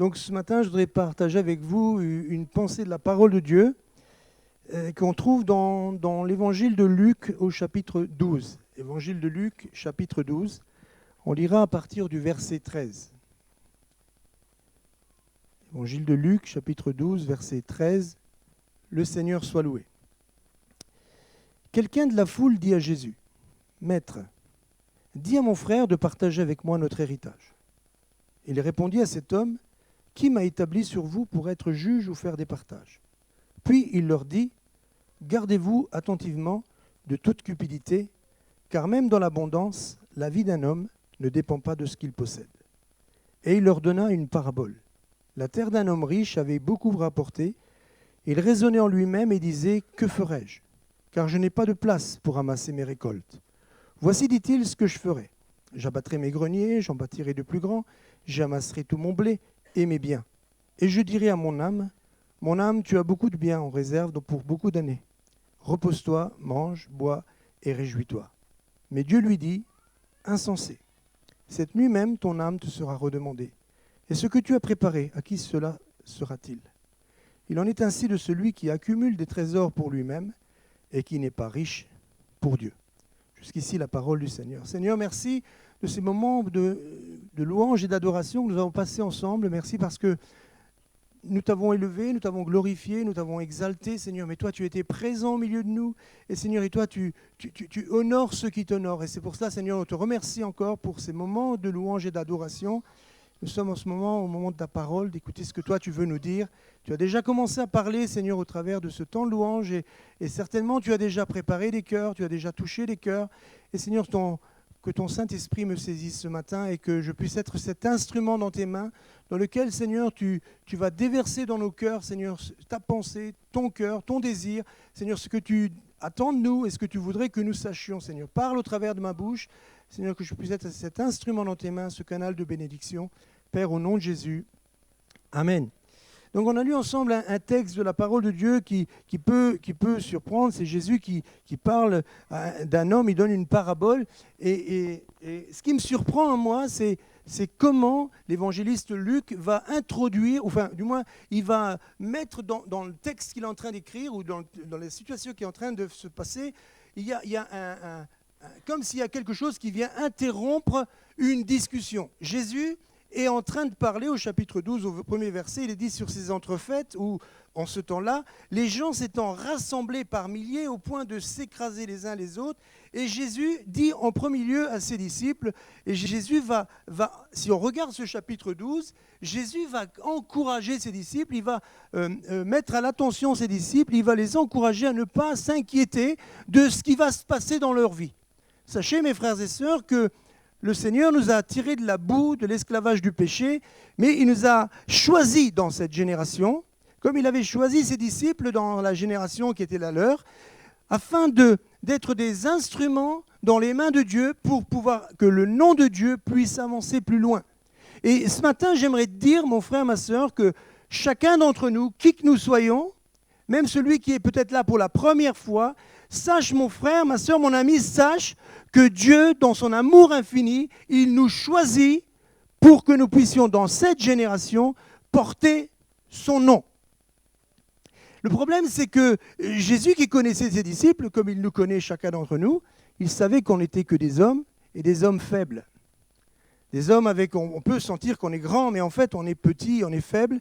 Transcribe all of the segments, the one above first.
Donc ce matin, je voudrais partager avec vous une pensée de la parole de Dieu qu'on trouve dans l'évangile de Luc au chapitre 12. Évangile de Luc, chapitre 12. On lira à partir du verset 13. Évangile de Luc, chapitre 12, verset 13. Le Seigneur soit loué. Quelqu'un de la foule dit à Jésus, « Maître, dis à mon frère de partager avec moi notre héritage. » Il répondit à cet homme, « Qui m'a établi sur vous pour être juge ou faire des partages ?» Puis il leur dit, « Gardez-vous attentivement de toute cupidité, car même dans l'abondance, la vie d'un homme ne dépend pas de ce qu'il possède. » Et il leur donna une parabole. La terre d'un homme riche avait beaucoup rapporté. Il raisonnait en lui-même et disait, « Que ferai-je ? Car je n'ai pas de place pour amasser mes récoltes. Voici, dit-il, ce que je ferai. J'abattrai mes greniers, j'en bâtirai de plus grands, j'amasserai tout mon blé et mes biens. Et je dirai à mon âme, tu as beaucoup de biens en réserve pour beaucoup d'années. Repose-toi, mange, bois et réjouis-toi. » Mais Dieu lui dit, « Insensé, cette nuit même ton âme te sera redemandée. Et ce que tu as préparé, à qui cela sera-t-il ? Il en est ainsi de celui qui accumule des trésors pour lui-même et qui n'est pas riche pour Dieu. » Jusqu'ici, la parole du Seigneur. Seigneur, merci de ces moments de louange et d'adoration que nous avons passés ensemble. Merci parce que nous t'avons élevé, nous t'avons glorifié, nous t'avons exalté, Seigneur. Mais toi, tu étais présent au milieu de nous. Et Seigneur, et toi, tu honores ceux qui t'honorent. Et c'est pour cela, Seigneur, on te remercie encore pour ces moments de louange et d'adoration. Nous sommes en ce moment, au moment de ta parole, d'écouter ce que toi tu veux nous dire. Tu as déjà commencé à parler, Seigneur, au travers de ce temps de louange et certainement tu as déjà préparé des cœurs, tu as déjà touché des cœurs. Et Seigneur, que ton Saint-Esprit me saisisse ce matin et que je puisse être cet instrument dans tes mains dans lequel, Seigneur, tu vas déverser dans nos cœurs, Seigneur, ta pensée, ton cœur, ton désir. Seigneur, ce que tu attends de nous et ce que tu voudrais que nous sachions, Seigneur. Parle au travers de ma bouche. Seigneur, que je puisse être cet instrument dans tes mains, ce canal de bénédiction. Père, au nom de Jésus. Amen. Donc on a lu ensemble un texte de la parole de Dieu qui peut surprendre. C'est Jésus qui parle d'un homme, il donne une parabole. Et ce qui me surprend en moi, c'est comment l'évangéliste Luc va introduire, enfin du moins il va mettre dans le texte qu'il est en train d'écrire ou dans la situation qui est en train de se passer, il y a comme s'il y a quelque chose qui vient interrompre une discussion. Jésus est en train de parler au chapitre 12, au premier verset, il est dit sur ces entrefaites où, en ce temps-là, les gens s'étant rassemblés par milliers au point de s'écraser les uns les autres, et Jésus dit en premier lieu à ses disciples, et Jésus va si on regarde ce chapitre 12, Jésus va encourager ses disciples, il va mettre à l'attention ses disciples, il va les encourager à ne pas s'inquiéter de ce qui va se passer dans leur vie. Sachez, mes frères et sœurs, que le Seigneur nous a tirés de la boue, de l'esclavage du péché, mais il nous a choisis dans cette génération, comme il avait choisi ses disciples dans la génération qui était la leur, afin d'être des instruments dans les mains de Dieu pour pouvoir que le nom de Dieu puisse avancer plus loin. Et ce matin, j'aimerais te dire, mon frère, ma sœur, que chacun d'entre nous, qui que nous soyons, même celui qui est peut-être là pour la première fois, sache, mon frère, ma sœur, mon ami, sache que Dieu, dans son amour infini, il nous choisit pour que nous puissions, dans cette génération, porter son nom. Le problème, c'est que Jésus, qui connaissait ses disciples, comme il nous connaît chacun d'entre nous, il savait qu'on n'était que des hommes et des hommes faibles. Des hommes avec, on peut sentir qu'on est grand, mais en fait, on est petit, on est faible.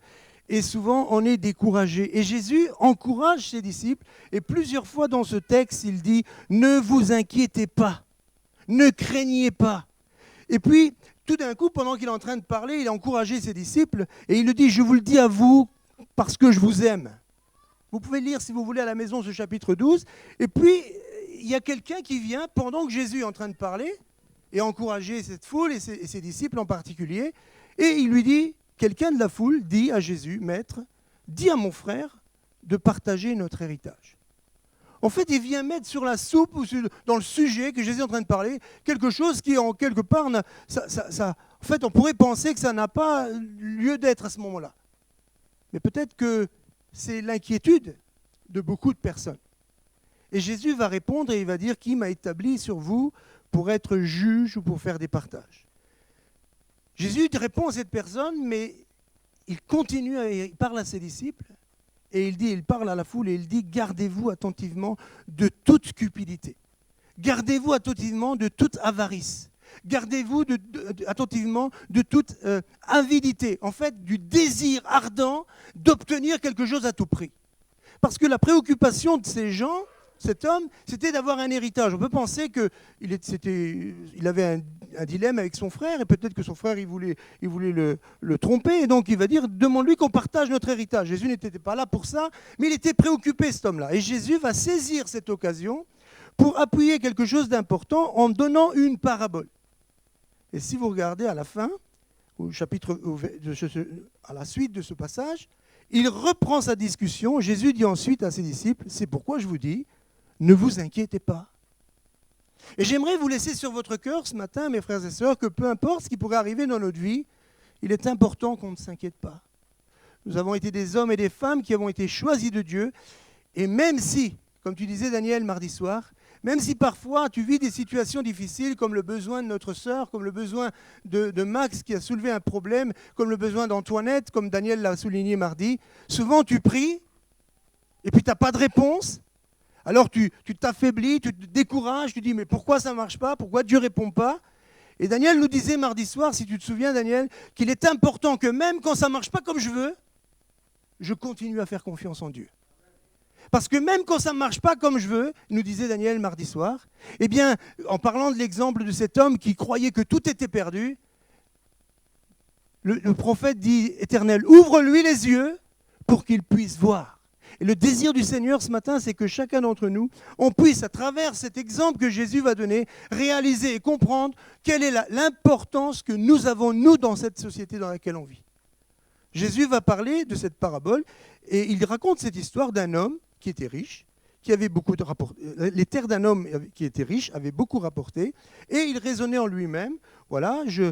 Et souvent, on est découragé. Et Jésus encourage ses disciples. Et plusieurs fois dans ce texte, il dit « Ne vous inquiétez pas, ne craignez pas ». Et puis, tout d'un coup, pendant qu'il est en train de parler, il a encouragé ses disciples. Et il le dit « Je vous le dis à vous parce que je vous aime ». Vous pouvez lire, si vous voulez, à la maison ce chapitre 12. Et puis, il y a quelqu'un qui vient, pendant que Jésus est en train de parler, et encourager cette foule et ses disciples en particulier. Et il lui dit... Quelqu'un de la foule dit à Jésus, « Maître, dis à mon frère de partager notre héritage. » En fait, il vient mettre sur la soupe ou dans le sujet que Jésus est en train de parler, quelque chose qui, en quelque part, en fait, on pourrait penser que ça n'a pas lieu d'être à ce moment-là. Mais peut-être que c'est l'inquiétude de beaucoup de personnes. Et Jésus va répondre et il va dire, « Qui m'a établi sur vous pour être juge ou pour faire des partages ?» Jésus répond à cette personne, mais il continue, il parle à ses disciples, et il parle à la foule, et il dit, gardez-vous attentivement de toute cupidité. Gardez-vous attentivement de toute avarice. Gardez-vous attentivement de toute avidité, en fait, du désir ardent d'obtenir quelque chose à tout prix. Parce que la préoccupation de ces gens, cet homme, c'était d'avoir un héritage. On peut penser qu'il avait un dilemme avec son frère, et peut-être que son frère, il voulait le tromper, et donc il va dire, demande-lui qu'on partage notre héritage. Jésus n'était pas là pour ça, mais il était préoccupé, cet homme-là. Et Jésus va saisir cette occasion pour appuyer quelque chose d'important en donnant une parabole. Et si vous regardez à la fin, à la suite de ce passage, il reprend sa discussion. Jésus dit ensuite à ses disciples, c'est pourquoi je vous dis, ne vous inquiétez pas. Et j'aimerais vous laisser sur votre cœur ce matin, mes frères et sœurs, que peu importe ce qui pourrait arriver dans notre vie, il est important qu'on ne s'inquiète pas. Nous avons été des hommes et des femmes qui avons été choisis de Dieu. Et même si, comme tu disais Daniel mardi soir, même si parfois tu vis des situations difficiles comme le besoin de notre sœur, comme le besoin de Max qui a soulevé un problème, comme le besoin d'Antoinette, comme Daniel l'a souligné mardi, souvent tu pries et puis tu n'as pas de réponse. Alors tu t'affaiblis, tu te décourages, tu dis mais pourquoi ça ne marche pas, pourquoi Dieu ne répond pas? Et Daniel nous disait mardi soir, si tu te souviens Daniel, qu'il est important que même quand ça ne marche pas comme je veux, je continue à faire confiance en Dieu. Parce que même quand ça ne marche pas comme je veux, nous disait Daniel mardi soir, eh bien, en parlant de l'exemple de cet homme qui croyait que tout était perdu, le prophète dit, Éternel, ouvre-lui les yeux pour qu'il puisse voir. Et le désir du Seigneur ce matin, c'est que chacun d'entre nous, on puisse, à travers cet exemple que Jésus va donner, réaliser et comprendre quelle est l'importance que nous avons, nous, dans cette société dans laquelle on vit. Jésus va parler de cette parabole et il raconte cette histoire d'un homme qui était riche, qui avait beaucoup de rapporté. Les terres d'un homme qui était riche avaient beaucoup rapporté, et il raisonnait en lui-même. Voilà, je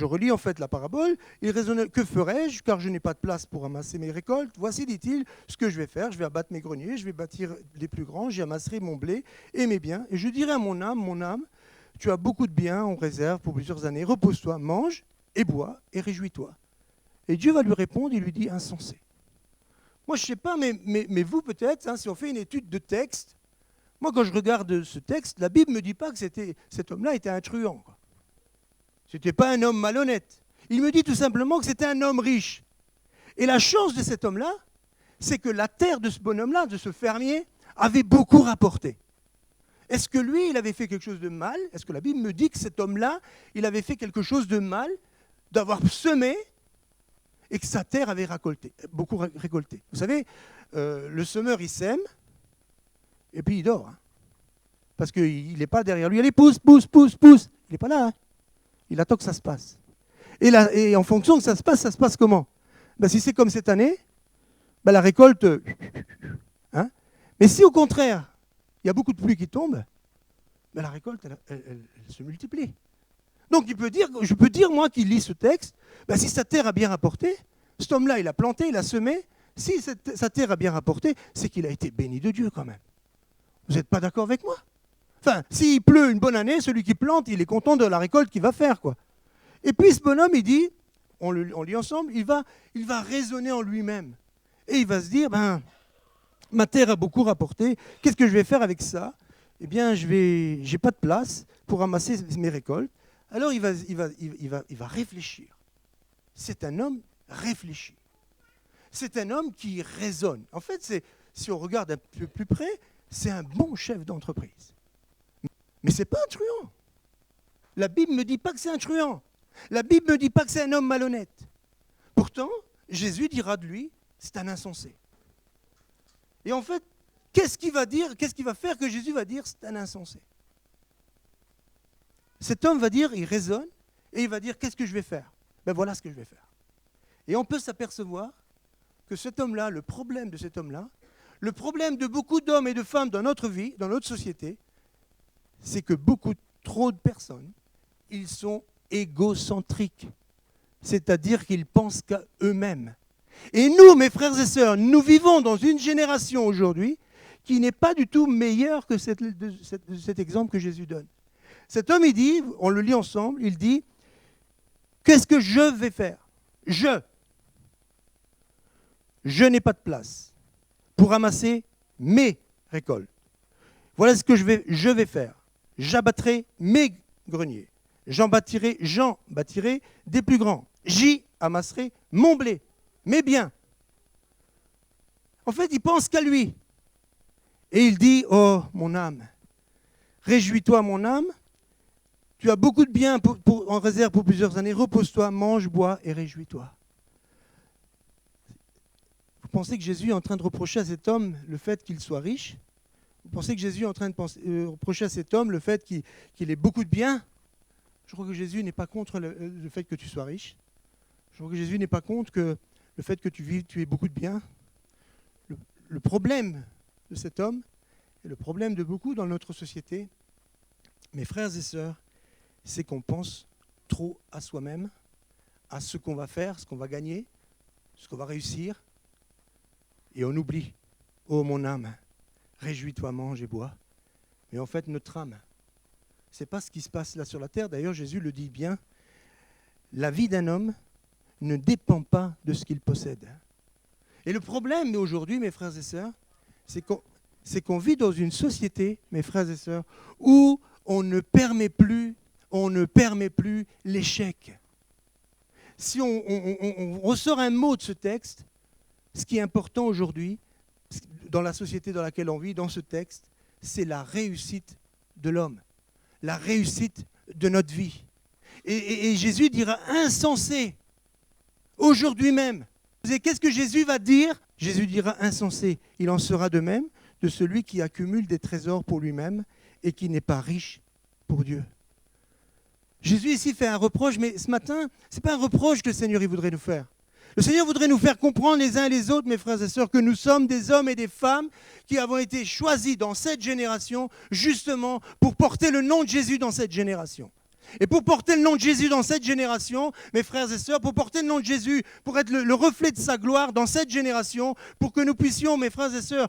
relis en fait la parabole. Il raisonnait, que ferai-je, car je n'ai pas de place pour amasser mes récoltes. Voici, dit-il, ce que je vais faire. Je vais abattre mes greniers, je vais bâtir les plus grands, j'y amasserai mon blé et mes biens. Et je dirai à mon âme, tu as beaucoup de biens en réserve pour plusieurs années. Repose-toi, mange et bois et réjouis-toi. Et Dieu va lui répondre, il lui dit, insensé. Moi, je ne sais pas, mais vous peut-être, hein, si on fait une étude de texte, moi quand je regarde ce texte, la Bible ne me dit pas que cet homme-là était un truand. Ce n'était pas un homme malhonnête. Il me dit tout simplement que c'était un homme riche. Et la chance de cet homme-là, c'est que la terre de ce bonhomme-là, de ce fermier, avait beaucoup rapporté. Est-ce que lui, il avait fait quelque chose de mal? Est-ce que la Bible me dit que cet homme-là, il avait fait quelque chose de mal, d'avoir semé et que sa terre avait beaucoup récolté. Vous savez, le semeur, il sème, et puis il dort. Hein, parce qu'il n'est pas derrière lui. Allez, pousse. Il n'est pas là. Hein. Il attend que ça se passe. Et en fonction que ça se passe comment? Ben, si c'est comme cette année, ben, la récolte... Hein. Mais si au contraire, il y a beaucoup de pluie qui tombe, ben, la récolte, elle se multiplie. Donc je peux dire, moi, qui lis ce texte, ben, si sa terre a bien rapporté, cet homme-là, il a planté, il a semé, si sa terre a bien rapporté, c'est qu'il a été béni de Dieu quand même. Vous n'êtes pas d'accord avec moi? Enfin, s'il pleut une bonne année, celui qui plante, il est content de la récolte qu'il va faire, quoi. Et puis ce bonhomme, il dit, on lit ensemble, il va raisonner en lui-même. Et il va se dire, ben, ma terre a beaucoup rapporté, qu'est-ce que je vais faire avec ça? Eh bien, j'ai pas de place pour ramasser mes récoltes. Alors il va réfléchir. C'est un homme réfléchi. C'est un homme qui raisonne. En fait, si on regarde un peu plus près, c'est un bon chef d'entreprise. Mais ce n'est pas un truand. La Bible ne me dit pas que c'est un truand. La Bible ne me dit pas que c'est un homme malhonnête. Pourtant, Jésus dira de lui, c'est un insensé. Et en fait, qu'est-ce qu'il va faire que Jésus va dire, c'est un insensé? Cet homme va dire, il raisonne, et il va dire, qu'est-ce que je vais faire? Ben voilà ce que je vais faire. Et on peut s'apercevoir que cet homme-là, le problème de cet homme-là, le problème de beaucoup d'hommes et de femmes dans notre vie, dans notre société, c'est que beaucoup trop de personnes, ils sont égocentriques. C'est-à-dire qu'ils pensent qu'à eux-mêmes. Et nous, mes frères et sœurs, nous vivons dans une génération aujourd'hui qui n'est pas du tout meilleure que cet exemple que Jésus donne. Cet homme, il dit, on le lit ensemble, il dit, qu'est-ce que je vais faire? je n'ai pas de place pour ramasser mes récoltes. Voilà ce que je vais faire. J'abattrai mes greniers. J'en bâtirai des plus grands. J'y amasserai mon blé, mes biens. En fait, il pense qu'à lui. Et il dit, oh, mon âme, réjouis-toi, mon âme. Tu as beaucoup de biens en réserve pour plusieurs années. Repose-toi, mange, bois et réjouis-toi. Vous pensez que Jésus est en train de reprocher à cet homme le fait qu'il soit riche? Vous pensez que Jésus est en train de reprocher à cet homme le fait qu'il ait beaucoup de biens? Je crois que Jésus n'est pas contre le fait que tu sois riche. Je crois que Jésus n'est pas contre le fait que tu aies beaucoup de biens. Le problème de cet homme, et le problème de beaucoup dans notre société, mes frères et sœurs, c'est qu'on pense trop à soi-même, à ce qu'on va faire, ce qu'on va gagner, ce qu'on va réussir, et on oublie, oh mon âme, réjouis-toi, mange et bois. Mais en fait, notre âme, ce n'est pas ce qui se passe là sur la terre. D'ailleurs, Jésus le dit bien, la vie d'un homme ne dépend pas de ce qu'il possède. Et le problème aujourd'hui, mes frères et sœurs, c'est qu'on vit dans une société, mes frères et sœurs, où on ne permet plus l'échec. Si on ressort un mot de ce texte, ce qui est important aujourd'hui, dans la société dans laquelle on vit, dans ce texte, c'est la réussite de l'homme, la réussite de notre vie. Et Jésus dira insensé, aujourd'hui même. Et qu'est-ce que Jésus va dire? Jésus dira insensé. Il en sera de même de celui qui accumule des trésors pour lui-même et qui n'est pas riche pour Dieu. Jésus ici fait un reproche, mais ce matin, ce n'est pas un reproche que le Seigneur il voudrait nous faire. Le Seigneur voudrait nous faire comprendre les uns et les autres, mes frères et sœurs, que nous sommes des hommes et des femmes qui avons été choisis dans cette génération justement pour porter le nom de Jésus dans cette génération. Et pour porter le nom de Jésus dans cette génération, mes frères et sœurs, pour porter le nom de Jésus, pour être le reflet de sa gloire dans cette génération, pour que nous puissions, mes frères et sœurs,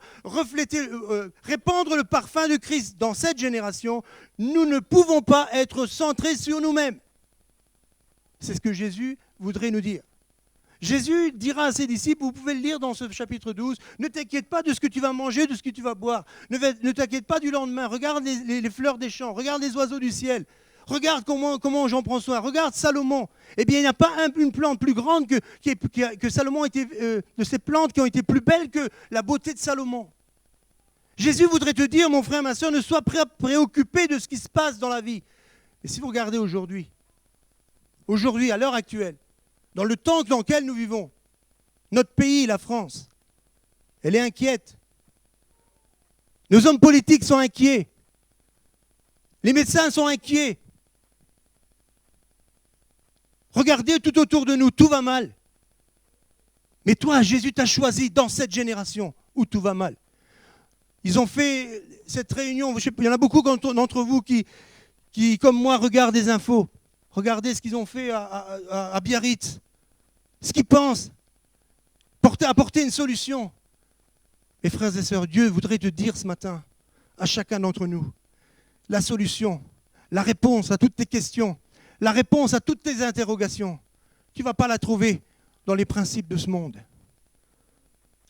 répandre le parfum de Christ dans cette génération, nous ne pouvons pas être centrés sur nous-mêmes. C'est ce que Jésus voudrait nous dire. Jésus dira à ses disciples, vous pouvez le lire dans ce chapitre 12, ne t'inquiète pas de ce que tu vas manger, de ce que tu vas boire. Ne t'inquiète pas du lendemain. Regarde les fleurs des champs, regarde les oiseaux du ciel. Regarde comment j'en prends soin. Regarde Salomon. Eh bien, il n'y a pas une plante plus grande que Salomon de ces plantes qui ont été plus belles que la beauté de Salomon. Jésus voudrait te dire, mon frère, ma soeur, ne sois pas préoccupé de ce qui se passe dans la vie. Et si vous regardez aujourd'hui, à l'heure actuelle, dans le temps dans lequel nous vivons, notre pays, la France, elle est inquiète. Nos hommes politiques sont inquiets. Les médecins sont inquiets. Regardez tout autour de nous, tout va mal. Mais toi, Jésus t'a choisi dans cette génération où tout va mal. Ils ont fait cette réunion, il y en a beaucoup d'entre vous qui, comme moi, regardent les infos. Regardez ce qu'ils ont fait à Biarritz. Ce qu'ils pensent. Apporter une solution. Et frères et sœurs, Dieu voudrait te dire ce matin, à chacun d'entre nous, la solution, la réponse à toutes tes questions, la réponse à toutes tes interrogations. Tu ne vas pas la trouver dans les principes de ce monde.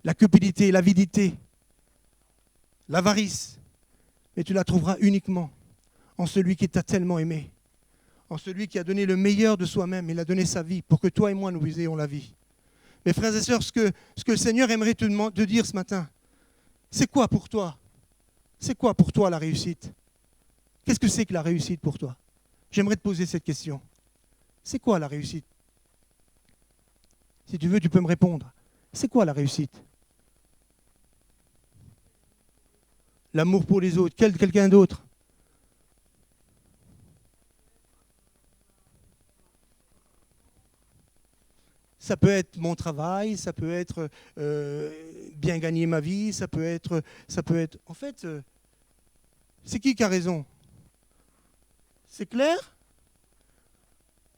La cupidité, l'avidité, l'avarice. Mais tu la trouveras uniquement en celui qui t'a tellement aimé, en celui qui a donné le meilleur de soi-même. Il a donné sa vie pour que toi et moi nous ayons la vie. Mes frères et sœurs, ce que le Seigneur aimerait te dire ce matin, c'est quoi pour toi? C'est quoi pour toi la réussite? Qu'est-ce que c'est que la réussite pour toi? J'aimerais te poser cette question. C'est quoi la réussite? Si tu veux, tu peux me répondre. C'est quoi la réussite? L'amour pour les autres. Quelqu'un d'autre? Ça peut être mon travail, ça peut être bien gagner ma vie, ça peut être... En fait, c'est qui a raison? C'est Claire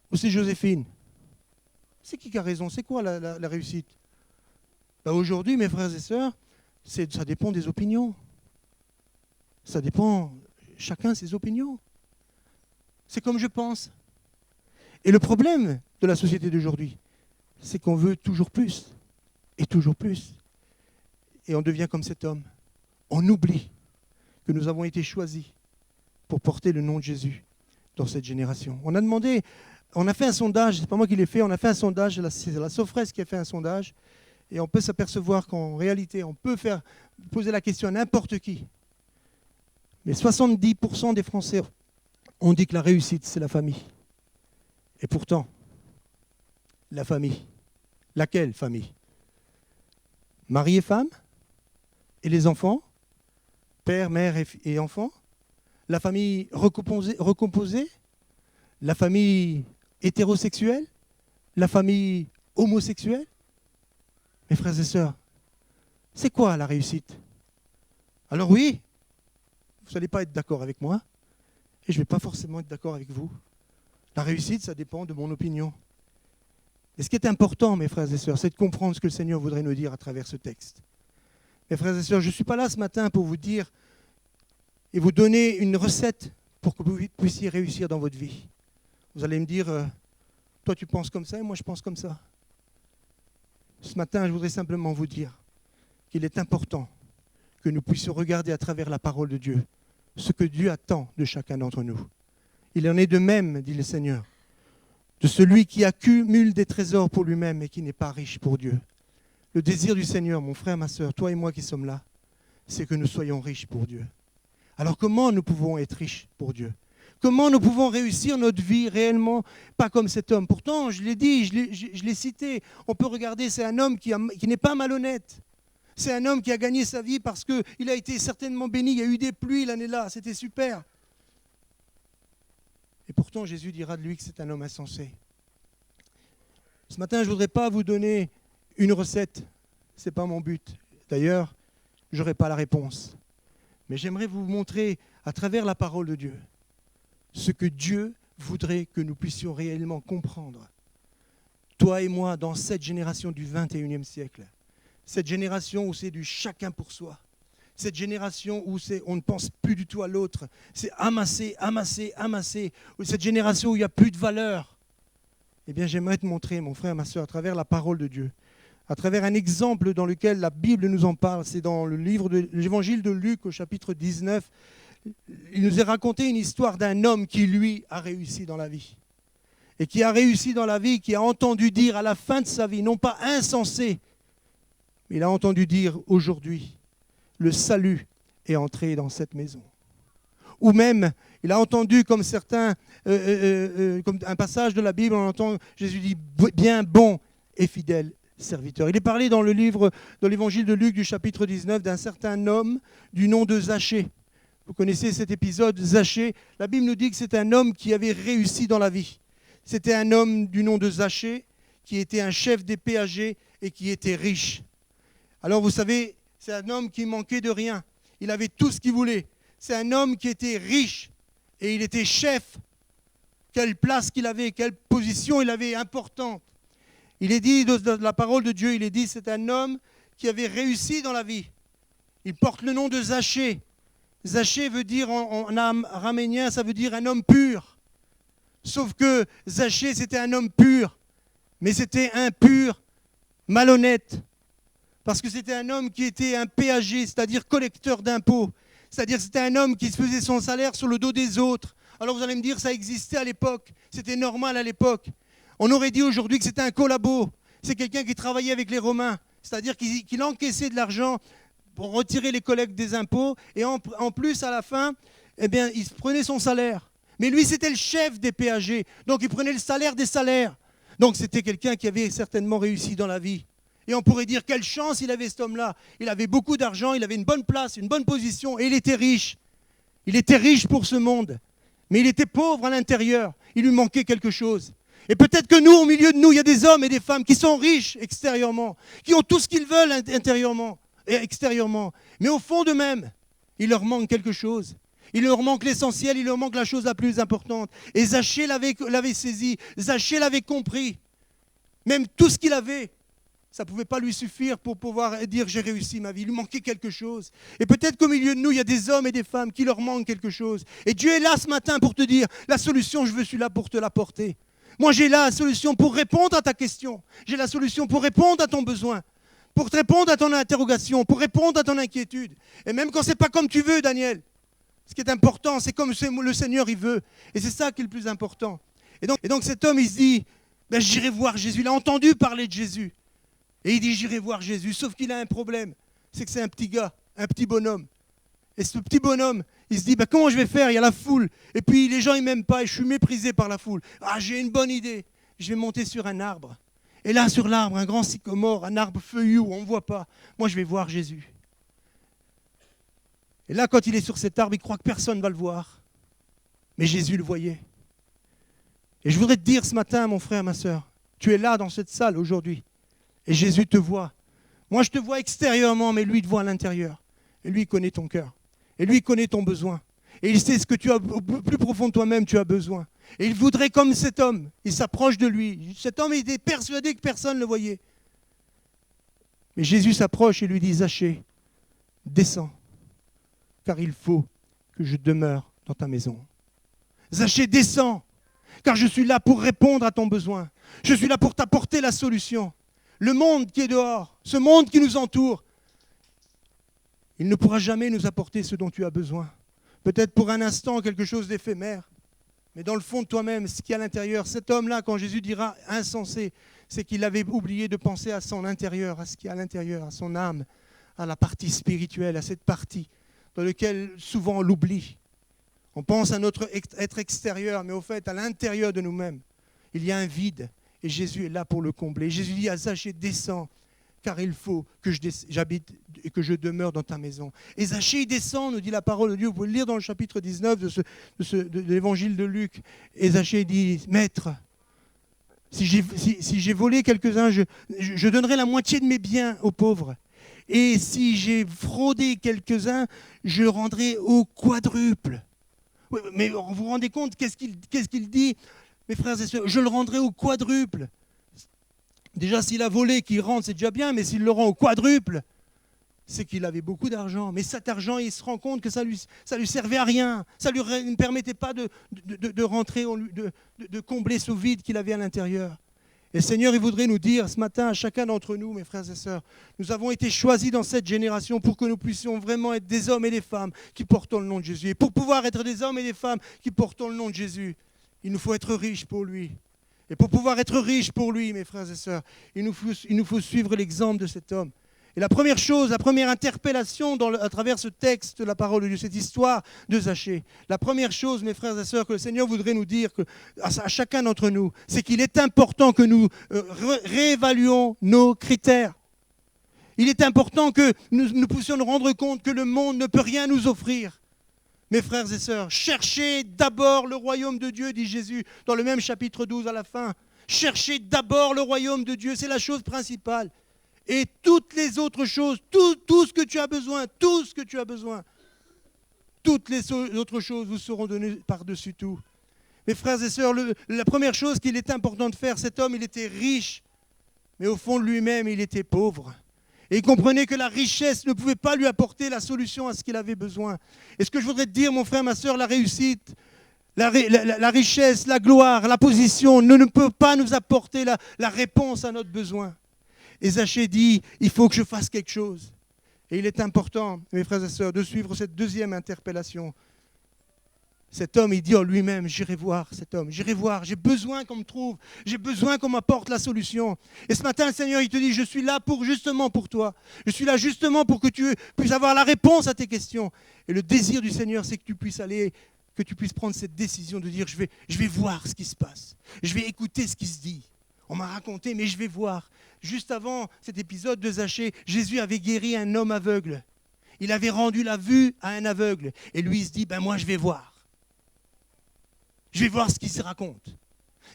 ou c'est Joséphine? C'est qui a raison? C'est quoi la réussite? Aujourd'hui, mes frères et sœurs, ça dépend des opinions. Ça dépend, chacun ses opinions. C'est comme je pense. Et le problème de la société d'aujourd'hui, c'est qu'on veut toujours plus. et toujours plus. Et on devient comme cet homme. On oublie que nous avons été choisis pour porter le nom de Jésus dans cette génération. On a fait un sondage, c'est pas moi qui l'ai fait, on a fait un sondage, c'est la Sofres qui a fait un sondage, et on peut s'apercevoir qu'en réalité, on peut poser la question à n'importe qui. Mais 70% des Français ont dit que la réussite, c'est la famille. Et pourtant, la famille, laquelle famille? Mari et femme? Et les enfants? Père, mère et enfants? La famille recomposée? La famille hétérosexuelle? La famille homosexuelle? Mes frères et sœurs, c'est quoi la réussite? Alors oui, vous n'allez pas être d'accord avec moi, et je ne vais pas forcément être d'accord avec vous. La réussite, ça dépend de mon opinion. Et ce qui est important, mes frères et sœurs, c'est de comprendre ce que le Seigneur voudrait nous dire à travers ce texte. Mes frères et sœurs, je ne suis pas là ce matin pour vous dire et vous donner une recette pour que vous puissiez réussir dans votre vie. Vous allez me dire, toi tu penses comme ça et moi je pense comme ça. Ce matin, je voudrais simplement vous dire qu'il est important que nous puissions regarder à travers la parole de Dieu ce que Dieu attend de chacun d'entre nous. Il en est de même, dit le Seigneur, de celui qui accumule des trésors pour lui-même et qui n'est pas riche pour Dieu. Le désir du Seigneur, mon frère, ma sœur, toi et moi qui sommes là, c'est que nous soyons riches pour Dieu. Alors comment nous pouvons être riches pour Dieu? Comment nous pouvons réussir notre vie réellement, pas comme cet homme? Pourtant, je l'ai dit, je l'ai cité, on peut regarder, c'est un homme qui n'est pas malhonnête. C'est un homme qui a gagné sa vie parce qu'il a été certainement béni, il y a eu des pluies l'année-là, c'était super. Et pourtant, Jésus dira de lui que c'est un homme insensé. Ce matin, je ne voudrais pas vous donner une recette, ce n'est pas mon but. D'ailleurs, je n'aurai pas la réponse. Mais j'aimerais vous montrer à travers la parole de Dieu ce que Dieu voudrait que nous puissions réellement comprendre. Toi et moi, dans cette génération du 21e siècle, cette génération où c'est du chacun pour soi, cette génération où on ne pense plus du tout à l'autre, c'est amasser, amasser, amasser, cette génération où il n'y a plus de valeur, eh bien j'aimerais te montrer, mon frère, ma soeur, à travers la parole de Dieu, à travers un exemple dans lequel la Bible nous en parle, c'est dans le livre de l'Évangile de Luc au chapitre 19, il nous est raconté une histoire d'un homme qui, lui, a réussi dans la vie. Et qui a réussi dans la vie, qui a entendu dire à la fin de sa vie, non pas insensé, mais il a entendu dire aujourd'hui, le salut est entré dans cette maison. Ou même, il a entendu comme certains, comme un passage de la Bible, on entend Jésus dit, bien bon et fidèle serviteur. Il est parlé dans l'évangile de Luc du chapitre 19 d'un certain homme du nom de Zachée. Vous connaissez cet épisode, Zachée. La Bible nous dit que c'est un homme qui avait réussi dans la vie. C'était un homme du nom de Zachée qui était un chef des péagers et qui était riche. Alors vous savez, c'est un homme qui manquait de rien. Il avait tout ce qu'il voulait. C'est un homme qui était riche et il était chef. Quelle place qu'il avait, quelle position il avait importante. Il est dit, dans la parole de Dieu, il est dit, c'est un homme qui avait réussi dans la vie. Il porte le nom de Zachée. Zachée veut dire, en araméen, ça veut dire un homme pur. Sauf que Zachée, c'était un homme pur. Mais c'était un pur malhonnête. Parce que c'était un homme qui était un péager, c'est-à-dire collecteur d'impôts. C'est-à-dire que c'était un homme qui se faisait son salaire sur le dos des autres. Alors vous allez me dire, ça existait à l'époque. C'était normal à l'époque. On aurait dit aujourd'hui que c'était un collabo. C'est quelqu'un qui travaillait avec les Romains. C'est-à-dire qu'il encaissait de l'argent pour retirer les collectes des impôts. Et en plus, à la fin, eh bien, il prenait son salaire. Mais lui, c'était le chef des péagers. Donc, il prenait le salaire des salaires. Donc, c'était quelqu'un qui avait certainement réussi dans la vie. Et on pourrait dire, quelle chance il avait cet homme-là. Il avait beaucoup d'argent, il avait une bonne place, une bonne position, et il était riche. Il était riche pour ce monde. Mais il était pauvre à l'intérieur. Il lui manquait quelque chose. Et peut-être que nous, au milieu de nous, il y a des hommes et des femmes qui sont riches extérieurement, qui ont tout ce qu'ils veulent intérieurement et extérieurement. Mais au fond d'eux-mêmes, il leur manque quelque chose. Il leur manque l'essentiel, il leur manque la chose la plus importante. Et Zachée l'avait saisi, Zachée l'avait compris. Même tout ce qu'il avait, ça ne pouvait pas lui suffire pour pouvoir dire j'ai réussi ma vie. Il lui manquait quelque chose. Et peut-être qu'au milieu de nous, il y a des hommes et des femmes qui leur manquent quelque chose. Et Dieu est là ce matin pour te dire, la solution, je suis là pour te l'apporter. Moi, j'ai là la solution pour répondre à ta question. J'ai la solution pour répondre à ton besoin. pour te répondre à ton interrogation, pour répondre à ton inquiétude. Et même quand ce n'est pas comme tu veux, Daniel, ce qui est important, c'est comme le Seigneur il veut. Et c'est ça qui est le plus important. Et donc cet homme, il se dit, ben, j'irai voir Jésus. Il a entendu parler de Jésus. Et il dit, j'irai voir Jésus. Sauf qu'il a un problème. C'est que c'est un petit gars, un petit bonhomme. Et ce petit bonhomme, il se dit, ben, comment je vais faire? Il y a la foule. Et puis les gens, ils ne m'aiment pas et je suis méprisé par la foule. Ah, j'ai une bonne idée. Je vais monter sur un arbre. Et là, sur l'arbre, un grand sycomore, un arbre feuillu où on ne voit pas. Moi, je vais voir Jésus. Et là, quand il est sur cet arbre, il croit que personne ne va le voir. Mais Jésus le voyait. Et je voudrais te dire ce matin, mon frère, ma soeur, tu es là dans cette salle aujourd'hui. Et Jésus te voit. Moi, je te vois extérieurement, mais lui, il te voit à l'intérieur. Et lui, il connaît ton cœur. Et lui, il connaît ton besoin. Et il sait ce que tu as au plus profond de toi-même, tu as besoin. Et il voudrait comme cet homme. Il s'approche de lui. Cet homme, il était persuadé que personne ne le voyait. Mais Jésus s'approche et lui dit, Zachée, descends, car il faut que je demeure dans ta maison. Zachée, descends, car je suis là pour répondre à ton besoin. Je suis là pour t'apporter la solution. Le monde qui est dehors, ce monde qui nous entoure, il ne pourra jamais nous apporter ce dont tu as besoin. Peut-être pour un instant quelque chose d'éphémère, mais dans le fond de toi-même, ce qui est à l'intérieur, cet homme-là, quand Jésus dira insensé, c'est qu'il avait oublié de penser à son intérieur, à ce qui est à l'intérieur, à son âme, à la partie spirituelle, à cette partie dans laquelle souvent on l'oublie. On pense à notre être extérieur, mais au fait, à l'intérieur de nous-mêmes, il y a un vide et Jésus est là pour le combler. Jésus dit à Zachée, descends, car il faut que j'habite et que je demeure dans ta maison. Et Zachée, il descend, nous dit la parole de Dieu. Vous pouvez le lire dans le chapitre 19 de l'évangile de Luc. Et Zachée dit, Maître, si j'ai volé quelques-uns, je donnerai la moitié de mes biens aux pauvres. Et si j'ai fraudé quelques-uns, je rendrai au quadruple. Oui, mais vous vous rendez compte, qu'est-ce qu'il dit, mes frères et sœurs? Je le rendrai au quadruple. Déjà, s'il a volé, qu'il rende, c'est déjà bien, mais s'il le rend au quadruple, c'est qu'il avait beaucoup d'argent. Mais cet argent, il se rend compte que ça lui servait à rien. Ça ne lui permettait pas de rentrer, de combler ce vide qu'il avait à l'intérieur. Et le Seigneur, il voudrait nous dire ce matin à chacun d'entre nous, mes frères et sœurs, nous avons été choisis dans cette génération pour que nous puissions vraiment être des hommes et des femmes qui portons le nom de Jésus. Et pour pouvoir être des hommes et des femmes qui portons le nom de Jésus, il nous faut être riches pour lui. Et pour pouvoir être riches pour lui, mes frères et sœurs, il nous faut suivre l'exemple de cet homme. Et la première chose, la première interpellation à travers ce texte, la parole de Dieu, cette histoire de Zachée, la première chose, mes frères et sœurs, que le Seigneur voudrait nous dire à chacun d'entre nous, c'est qu'il est important que nous réévaluons nos critères. Il est important que nous puissions nous rendre compte que le monde ne peut rien nous offrir. Mes frères et sœurs, cherchez d'abord le royaume de Dieu, dit Jésus, dans le même chapitre 12 à la fin. Cherchez d'abord le royaume de Dieu, c'est la chose principale. Et toutes les autres choses, tout ce que tu as besoin, toutes les autres choses vous seront données par-dessus tout. Mes frères et sœurs, la première chose qu'il est important de faire, cet homme, il était riche, mais au fond de lui-même, il était pauvre. Et il comprenait que la richesse ne pouvait pas lui apporter la solution à ce qu'il avait besoin. Et ce que je voudrais te dire, mon frère, ma sœur, la réussite, la richesse, la gloire, la position ne peut pas nous apporter la réponse à notre besoin. Et Zachée dit, il faut que je fasse quelque chose. Et il est important, mes frères et sœurs, de suivre cette deuxième interpellation. Cet homme, il dit en lui-même, j'irai voir cet homme, j'irai voir, j'ai besoin qu'on me trouve, j'ai besoin qu'on m'apporte la solution. Et ce matin, le Seigneur, il te dit, je suis là justement pour toi. Je suis là justement pour que tu puisses avoir la réponse à tes questions. Et le désir du Seigneur, c'est que tu puisses aller, que tu puisses prendre cette décision de dire, je vais voir ce qui se passe. Je vais écouter ce qui se dit. On m'a raconté, mais je vais voir. Juste avant cet épisode de Zachée, Jésus avait guéri un homme aveugle. Il avait rendu la vue à un aveugle. Et lui, il se dit, moi, je vais voir. Je vais voir ce qui se raconte.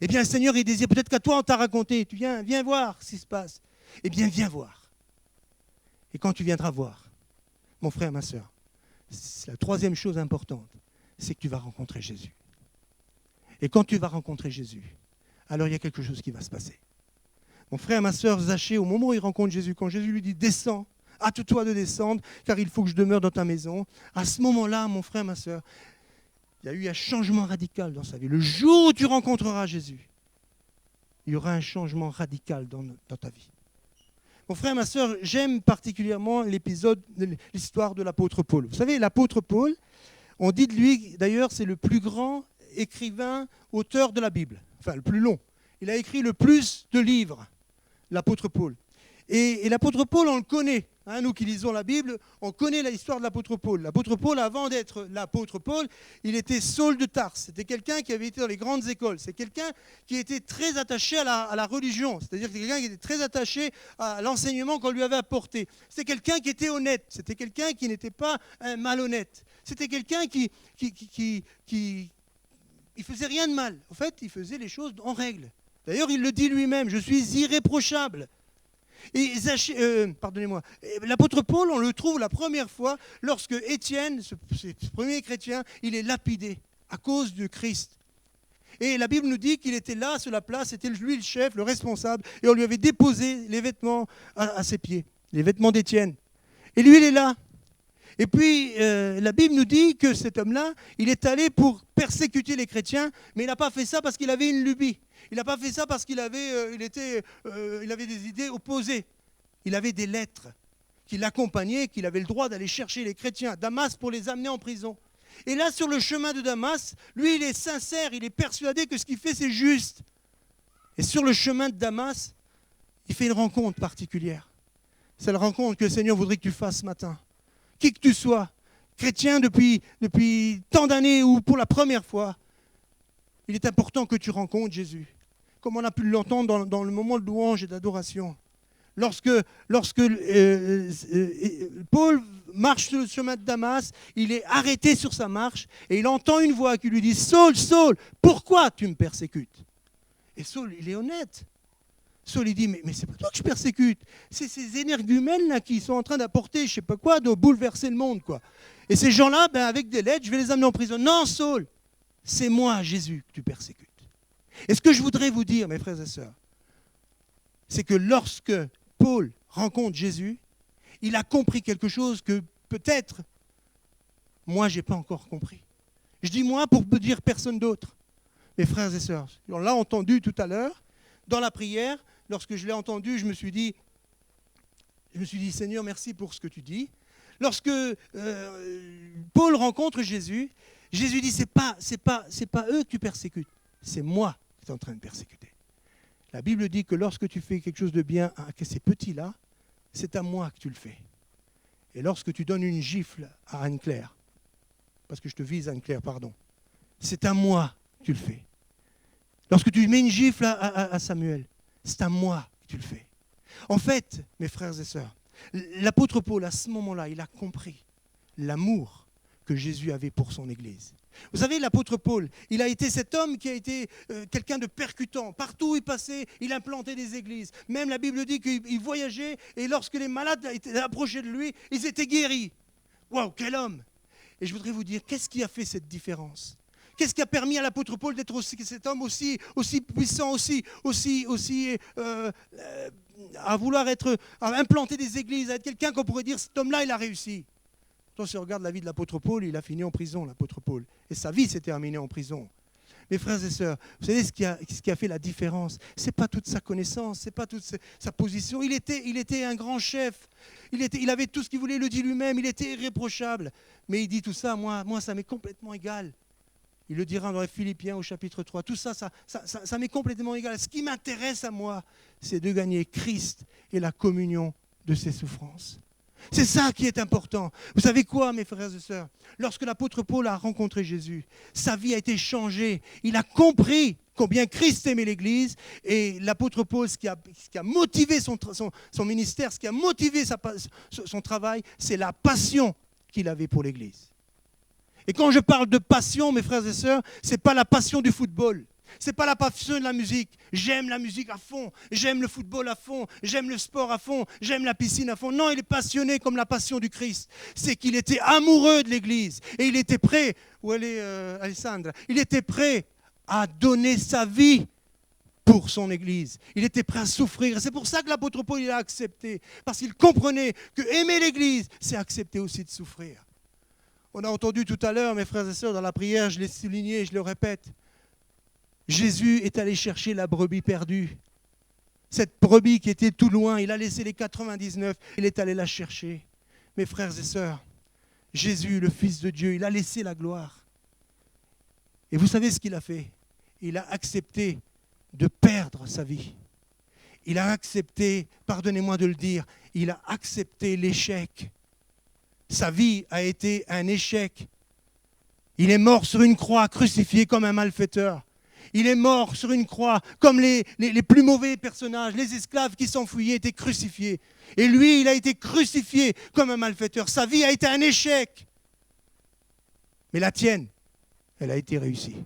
Eh bien, le Seigneur, il désire, peut-être qu'à toi, on t'a raconté. Tu viens voir ce qui se passe. Eh bien, viens voir. Et quand tu viendras voir, mon frère, ma soeur, c'est la troisième chose importante, c'est que tu vas rencontrer Jésus. Et quand tu vas rencontrer Jésus, alors il y a quelque chose qui va se passer. Mon frère, ma soeur, Zachée, au moment où il rencontre Jésus, quand Jésus lui dit « Descends, hâte-toi de descendre, car il faut que je demeure dans ta maison », à ce moment-là, mon frère, ma soeur, il y a eu un changement radical dans sa vie. Le jour où tu rencontreras Jésus, il y aura un changement radical dans ta vie. Mon frère, ma sœur, j'aime particulièrement l'histoire de l'apôtre Paul. Vous savez, l'apôtre Paul, on dit de lui, d'ailleurs, c'est le plus grand écrivain, auteur de la Bible, enfin le plus long. Il a écrit le plus de livres, l'apôtre Paul. Et l'apôtre Paul, on le connaît. Nous qui lisons la Bible, on connaît l'histoire de l'apôtre Paul. L'apôtre Paul, avant d'être l'apôtre Paul, il était Saul de Tarse. C'était quelqu'un qui avait été dans les grandes écoles. C'est quelqu'un qui était très attaché à la religion. C'est-à-dire quelqu'un qui était très attaché à l'enseignement qu'on lui avait apporté. C'était quelqu'un qui était honnête. C'était quelqu'un qui n'était pas malhonnête. C'était quelqu'un qui faisait rien de mal. En fait, il faisait les choses en règle. D'ailleurs, il le dit lui-même, je suis irréprochable. Et l'apôtre Paul, on le trouve la première fois lorsque Étienne, ce premier chrétien, il est lapidé à cause de Christ. Et la Bible nous dit qu'il était là, sur la place, c'était lui le chef, le responsable, et on lui avait déposé les vêtements à ses pieds, les vêtements d'Étienne. Et lui, il est là. Et puis, la Bible nous dit que cet homme-là, il est allé pour persécuter les chrétiens, mais il n'a pas fait ça parce qu'il avait une lubie. Il n'a pas fait ça parce qu'il avait, il avait des idées opposées. Il avait des lettres qui l'accompagnaient, qu'il avait le droit d'aller chercher les chrétiens à Damas pour les amener en prison. Et là, sur le chemin de Damas, lui, il est sincère, il est persuadé que ce qu'il fait, c'est juste. Et sur le chemin de Damas, il fait une rencontre particulière. C'est la rencontre que le Seigneur voudrait que tu fasses ce matin. Qui que tu sois, chrétien depuis tant d'années ou pour la première fois, il est important que tu rencontres Jésus. Comme on a pu l'entendre dans le moment de louange et d'adoration. Lorsque Paul marche sur le chemin de Damas, il est arrêté sur sa marche et il entend une voix qui lui dit « Saul, Saul, pourquoi tu me persécutes ?» Et Saul, il est honnête. Saul, il dit, mais c'est pas toi que je persécute. C'est ces énergumènes là qui sont en train d'apporter, je sais pas quoi, de bouleverser le monde, quoi. Et ces gens-là, avec des lettres, je vais les amener en prison. Non, Saul, c'est moi, Jésus, que tu persécutes. Et ce que je voudrais vous dire, mes frères et sœurs, c'est que lorsque Paul rencontre Jésus, il a compris quelque chose que peut-être moi, je n'ai pas encore compris. Je dis moi pour ne dire personne d'autre. Mes frères et sœurs, on l'a entendu tout à l'heure, dans la prière, lorsque je l'ai entendu, je me suis dit, Seigneur, merci pour ce que tu dis. Lorsque Paul rencontre Jésus, Jésus dit, c'est pas eux que tu persécutes, c'est moi qui suis en train de persécuter. La Bible dit que lorsque tu fais quelque chose de bien à ces petits-là, c'est à moi que tu le fais. Et lorsque tu donnes une gifle à Anne-Claire, parce que je te vise Anne-Claire, pardon, c'est à moi que tu le fais. Lorsque tu mets une gifle à Samuel, c'est à moi que tu le fais. En fait, mes frères et sœurs, l'apôtre Paul, à ce moment-là, il a compris l'amour que Jésus avait pour son Église. Vous savez, l'apôtre Paul, il a été cet homme qui a été quelqu'un de percutant. Partout où il passait, il implantait des églises. Même la Bible dit qu'il voyageait et lorsque les malades étaient approchés de lui, ils étaient guéris. Waouh, quel homme! Et je voudrais vous dire, qu'est-ce qui a fait cette différence? Qu'est-ce qui a permis à l'apôtre Paul d'être cet homme aussi puissant, à vouloir à implanter des églises, à être quelqu'un qu'on pourrait dire, cet homme-là, il a réussi. Quand on regarde la vie de l'apôtre Paul, il a fini en prison, l'apôtre Paul. Et sa vie s'est terminée en prison. Mes frères et sœurs, vous savez ce qui a fait la différence? Ce n'est pas toute sa connaissance, ce n'est pas toute sa position. Il était un grand chef. Il avait tout ce qu'il voulait, il le dit lui-même. Il était irréprochable. Mais il dit tout ça, moi ça m'est complètement égal. Il le dira dans les Philippiens au chapitre 3. Tout ça m'est complètement égal. Ce qui m'intéresse à moi, c'est de gagner Christ et la communion de ses souffrances. C'est ça qui est important. Vous savez quoi, mes frères et sœurs? Lorsque l'apôtre Paul a rencontré Jésus, sa vie a été changée. Il a compris combien Christ aimait l'Église. Et l'apôtre Paul, ce qui a motivé son ministère, ce qui a motivé son travail, c'est la passion qu'il avait pour l'Église. Et quand je parle de passion, mes frères et sœurs, ce n'est pas la passion du football. Ce n'est pas la passion de la musique. J'aime la musique à fond, j'aime le football à fond, j'aime le sport à fond, j'aime la piscine à fond. Non, il est passionné comme la passion du Christ. C'est qu'il était amoureux de l'Église. Et il était prêt, où elle est Alessandra, il était prêt à donner sa vie pour son Église. Il était prêt à souffrir. C'est pour ça que l'apôtre Paul il a accepté. Parce qu'il comprenait que aimer l'Église, c'est accepter aussi de souffrir. On a entendu tout à l'heure, mes frères et sœurs, dans la prière, je l'ai souligné, je le répète, Jésus est allé chercher la brebis perdue. Cette brebis qui était tout loin, il a laissé les 99, il est allé la chercher. Mes frères et sœurs, Jésus, le Fils de Dieu, il a laissé la gloire. Et vous savez ce qu'il a fait? Il a accepté de perdre sa vie. Il a accepté, pardonnez-moi de le dire, il a accepté l'échec. Sa vie a été un échec. Il est mort sur une croix, crucifié comme un malfaiteur. Il est mort sur une croix comme les plus mauvais personnages, les esclaves qui s'enfuyaient étaient crucifiés. Et lui, il a été crucifié comme un malfaiteur. Sa vie a été un échec. Mais la tienne, elle a été réussie.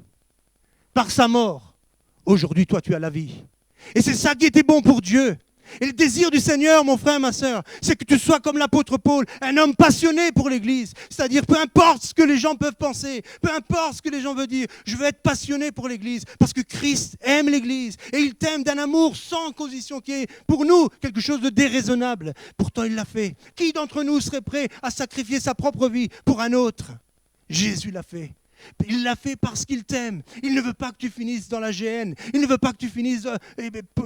Par sa mort, aujourd'hui, toi, tu as la vie. Et c'est ça qui était bon pour Dieu. Et le désir du Seigneur, mon frère, ma sœur, c'est que tu sois comme l'apôtre Paul, un homme passionné pour l'Église. C'est-à-dire, peu importe ce que les gens peuvent penser, peu importe ce que les gens veulent dire, je veux être passionné pour l'Église, parce que Christ aime l'Église, et il t'aime d'un amour sans condition, qui est pour nous quelque chose de déraisonnable. Pourtant, il l'a fait. Qui d'entre nous serait prêt à sacrifier sa propre vie pour un autre? Jésus l'a fait. Il l'a fait parce qu'il t'aime. Il ne veut pas que tu finisses dans la géhenne. Il ne veut pas que tu finisses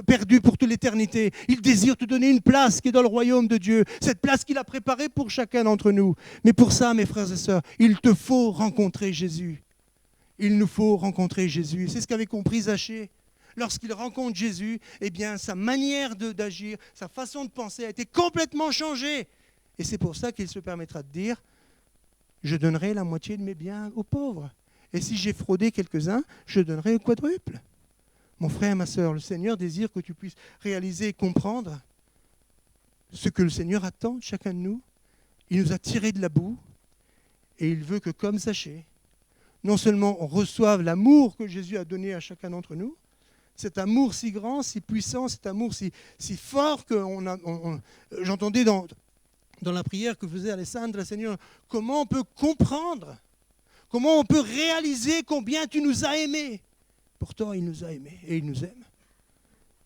perdu pour toute l'éternité. Il désire te donner une place qui est dans le royaume de Dieu. Cette place qu'il a préparée pour chacun d'entre nous. Mais pour ça, mes frères et sœurs, il te faut rencontrer Jésus. Il nous faut rencontrer Jésus. C'est ce qu'avait compris Zachée. Lorsqu'il rencontre Jésus, eh bien, sa manière d'agir, sa façon de penser a été complètement changée. Et c'est pour ça qu'il se permettra de dire: je donnerai la moitié de mes biens aux pauvres. Et si j'ai fraudé quelques-uns, je donnerai au quadruple. Mon frère, ma sœur, le Seigneur désire que tu puisses réaliser et comprendre ce que le Seigneur attend de chacun de nous. Il nous a tirés de la boue et il veut que, comme Zachée, non seulement on reçoive l'amour que Jésus a donné à chacun d'entre nous, cet amour si grand, si puissant, cet amour si fort que j'entendais dans la prière que faisait Alessandra, Seigneur, comment on peut comprendre, comment on peut réaliser combien tu nous as aimés. Pourtant, il nous a aimés et il nous aime.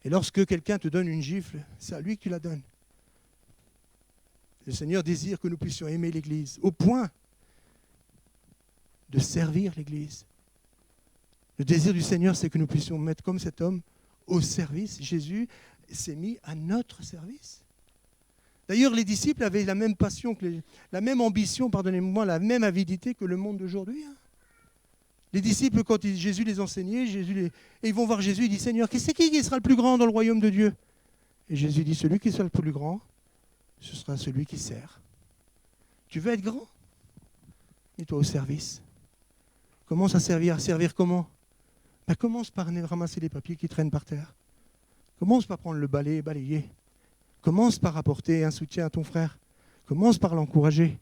Et lorsque quelqu'un te donne une gifle, c'est à lui que tu la donnes. Le Seigneur désire que nous puissions aimer l'Église au point de servir l'Église. Le désir du Seigneur, c'est que nous puissions mettre comme cet homme au service. Jésus s'est mis à notre service. D'ailleurs, les disciples avaient la même passion, la même ambition, pardonnez-moi, la même avidité que le monde d'aujourd'hui. Les disciples, quand Jésus les enseignait, et ils vont voir Jésus, ils disent: Seigneur, c'est qui sera le plus grand dans le royaume de Dieu? Et Jésus dit: celui qui sera le plus grand, ce sera celui qui sert. Tu veux être grand? Mets-toi au service. Commence à servir. Servir comment? Commence par ramasser les papiers qui traînent par terre. Commence par prendre le balai et balayer. Commence par apporter un soutien à ton frère. Commence par l'encourager.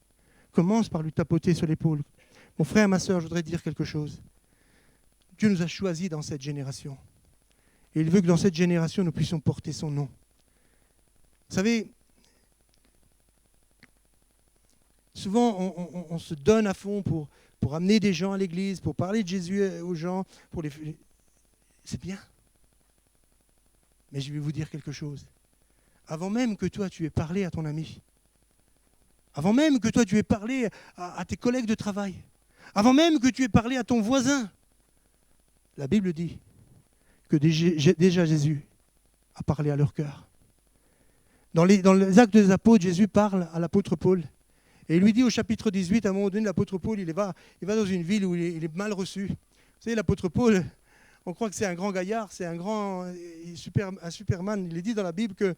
Commence par lui tapoter sur l'épaule. Mon frère, ma sœur, je voudrais te dire quelque chose. Dieu nous a choisis dans cette génération. Et il veut que dans cette génération, nous puissions porter son nom. Vous savez, souvent, on se donne à fond pour amener des gens à l'église, pour parler de Jésus aux gens. C'est bien. Mais je vais vous dire quelque chose. Avant même que toi, tu aies parlé à ton ami, avant même que toi, tu aies parlé à tes collègues de travail, avant même que tu aies parlé à ton voisin, la Bible dit que déjà Jésus a parlé à leur cœur. Dans les Actes des Apôtres, Jésus parle à l'apôtre Paul. Et il lui dit au chapitre 18, à un moment donné, l'apôtre Paul, il va dans une ville où il est mal reçu. Vous savez, l'apôtre Paul, on croit que c'est un grand gaillard, c'est un Superman. Il est dit dans la Bible que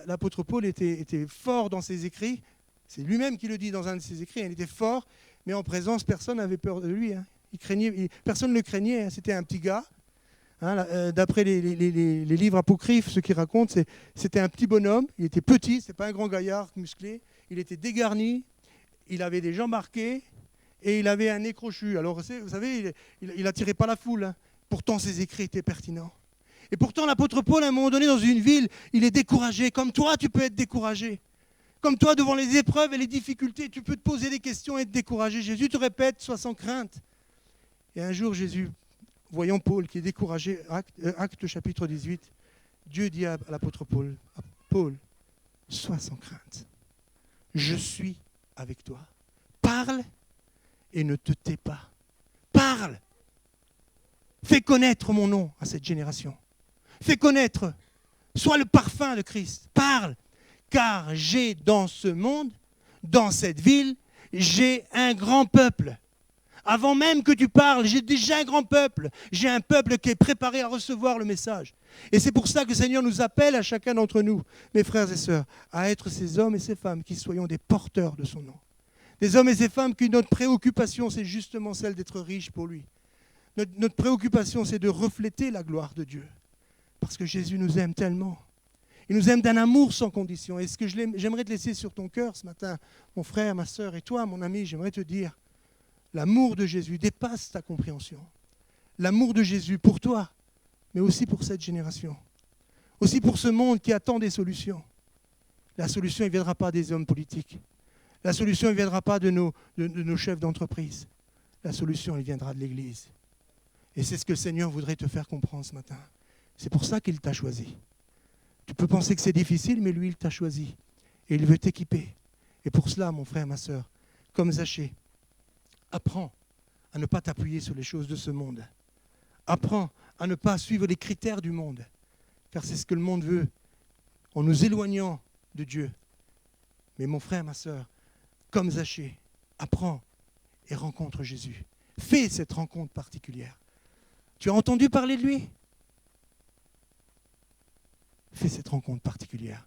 l'apôtre Paul était fort dans ses écrits. C'est lui-même qui le dit dans un de ses écrits. Il était fort, mais en présence, personne n'avait peur de lui. Personne ne le craignait. C'était un petit gars. D'après les livres apocryphes, ce qu'ils racontent, c'était un petit bonhomme. Il était petit, ce n'était pas un grand gaillard musclé. Il était dégarni, il avait des jambes marquées et il avait un nez crochu. Alors, vous savez, il n'attirait pas la foule. Pourtant, ses écrits étaient pertinents. Et pourtant, l'apôtre Paul, à un moment donné, dans une ville, il est découragé. Comme toi, tu peux être découragé. Comme toi, devant les épreuves et les difficultés, tu peux te poser des questions et être découragé. Jésus te répète, sois sans crainte. Et un jour, Jésus, voyant Paul qui est découragé, Acte chapitre 18, Dieu dit à l'apôtre Paul, Paul, sois sans crainte. Je suis avec toi. Parle et ne te tais pas. Parle. Fais connaître mon nom à cette génération. Fais connaître Sois le parfum de Christ. Parle. Car j'ai dans ce monde, dans cette ville, j'ai un grand peuple. Avant même que tu parles, j'ai déjà un grand peuple. J'ai un peuple qui est préparé à recevoir le message. Et c'est pour ça que le Seigneur nous appelle à chacun d'entre nous, mes frères et sœurs, à être ces hommes et ces femmes qui soyons des porteurs de son nom. Des hommes et ces femmes qui, notre préoccupation, c'est justement celle d'être riches pour lui. Notre préoccupation, c'est de refléter la gloire de Dieu. Parce que Jésus nous aime tellement. Il nous aime d'un amour sans condition. Et ce que j'aimerais te laisser sur ton cœur ce matin, mon frère, ma sœur, et toi, mon ami, j'aimerais te dire, l'amour de Jésus dépasse ta compréhension. L'amour de Jésus pour toi, mais aussi pour cette génération. Aussi pour ce monde qui attend des solutions. La solution, elle ne viendra pas des hommes politiques. La solution, elle ne viendra pas de nos chefs d'entreprise. La solution, elle viendra de l'Église. Et c'est ce que le Seigneur voudrait te faire comprendre ce matin. C'est pour ça qu'il t'a choisi. Tu peux penser que c'est difficile, mais lui, il t'a choisi. Et il veut t'équiper. Et pour cela, mon frère, ma sœur, comme Zachée, apprends à ne pas t'appuyer sur les choses de ce monde. Apprends à ne pas suivre les critères du monde. Car c'est ce que le monde veut, en nous éloignant de Dieu. Mais mon frère, ma sœur, comme Zachée, apprends et rencontre Jésus. Fais cette rencontre particulière. Tu as entendu parler de lui ? Fais cette rencontre particulière.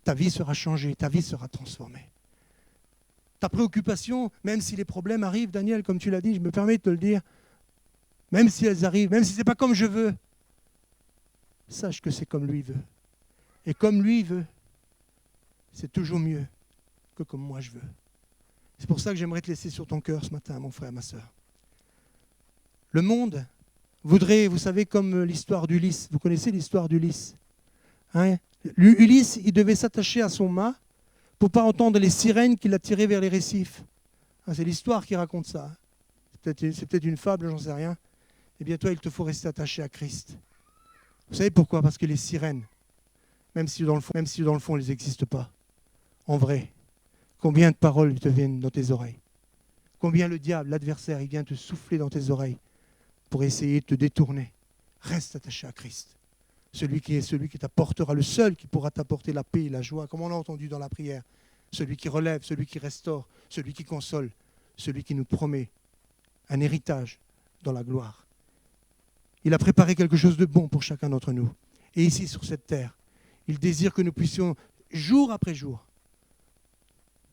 Ta vie sera changée, ta vie sera transformée. Ta préoccupation, même si les problèmes arrivent, Daniel, comme tu l'as dit, je me permets de te le dire, même si elles arrivent, même si ce n'est pas comme je veux, sache que c'est comme lui veut. Et comme lui veut, c'est toujours mieux que comme moi je veux. C'est pour ça que j'aimerais te laisser sur ton cœur ce matin, mon frère, ma sœur. Le monde voudrait, vous savez, comme l'histoire d'Ulysse. Vous connaissez l'histoire d'Ulysse, hein ? Ulysse, il devait s'attacher à son mât pour ne pas entendre les sirènes qui l'attiraient vers les récifs. Ah, c'est l'histoire qui raconte ça. C'est peut-être une fable, j'en sais rien. Eh bien, toi, il te faut rester attaché à Christ. Vous savez pourquoi ? Parce que les sirènes, même si dans le fond, elles n'existent pas, en vrai, combien de paroles te viennent dans tes oreilles ? Combien le diable, l'adversaire, il vient te souffler dans tes oreilles pour essayer de te détourner ? Reste attaché à Christ. Celui qui t'apportera, le seul qui pourra t'apporter la paix et la joie, comme on l'a entendu dans la prière. Celui qui relève, celui qui restaure, celui qui console, celui qui nous promet un héritage dans la gloire. Il a préparé quelque chose de bon pour chacun d'entre nous. Et ici, sur cette terre, il désire que nous puissions, jour après jour,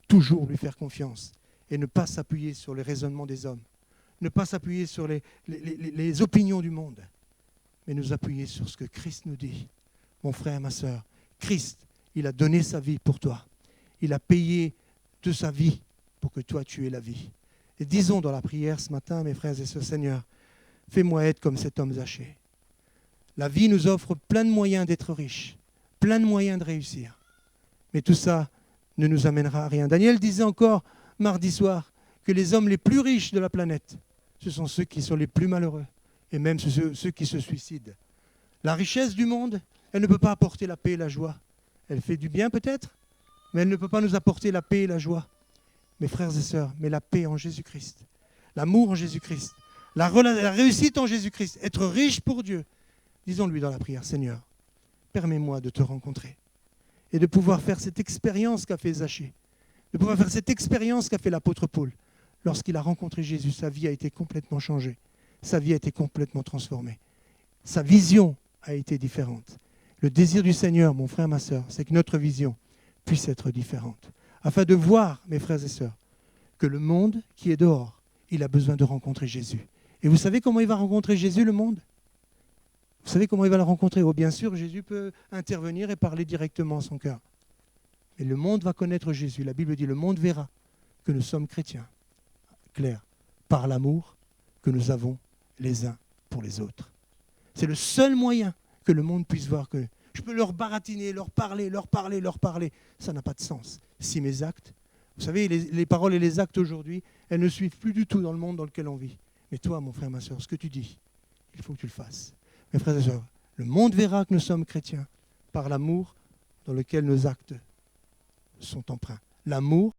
toujours lui faire confiance et ne pas s'appuyer sur les raisonnements des hommes, ne pas s'appuyer sur les opinions du monde, mais nous appuyer sur ce que Christ nous dit. Mon frère, ma sœur, Christ, il a donné sa vie pour toi. Il a payé de sa vie pour que toi, tu aies la vie. Et disons dans la prière ce matin, mes frères et sœurs, Seigneur, fais-moi être comme cet homme Zachée. La vie nous offre plein de moyens d'être riches, plein de moyens de réussir. Mais tout ça ne nous amènera à rien. Daniel disait encore mardi soir que les hommes les plus riches de la planète, ce sont ceux qui sont les plus malheureux. Et même ceux qui se suicident. La richesse du monde, elle ne peut pas apporter la paix et la joie. Elle fait du bien peut-être, mais elle ne peut pas nous apporter la paix et la joie. Mes frères et sœurs, mais la paix en Jésus-Christ, l'amour en Jésus-Christ, la réussite en Jésus-Christ, être riche pour Dieu. Disons-lui dans la prière, Seigneur, permets-moi de te rencontrer et de pouvoir faire cette expérience qu'a fait Zachée, de pouvoir faire cette expérience qu'a fait l'apôtre Paul. Lorsqu'il a rencontré Jésus, sa vie a été complètement changée. Sa vie a été complètement transformée. Sa vision a été différente. Le désir du Seigneur, mon frère, ma sœur, c'est que notre vision puisse être différente. Afin de voir, mes frères et sœurs, que le monde qui est dehors, il a besoin de rencontrer Jésus. Et vous savez comment il va rencontrer Jésus, le monde ? Vous savez comment il va le rencontrer ? Oh, bien sûr, Jésus peut intervenir et parler directement à son cœur. Mais le monde va connaître Jésus. La Bible dit, le monde verra que nous sommes chrétiens. Clair, par l'amour que nous avons les uns pour les autres. C'est le seul moyen que le monde puisse voir que je peux leur baratiner, leur parler. Ça n'a pas de sens. Si mes actes, vous savez, les paroles et les actes aujourd'hui, elles ne suivent plus du tout dans le monde dans lequel on vit. Mais toi, mon frère, ma soeur, ce que tu dis, il faut que tu le fasses. Mes frères et sœurs, le monde verra que nous sommes chrétiens par l'amour dans lequel nos actes sont empreints. L'amour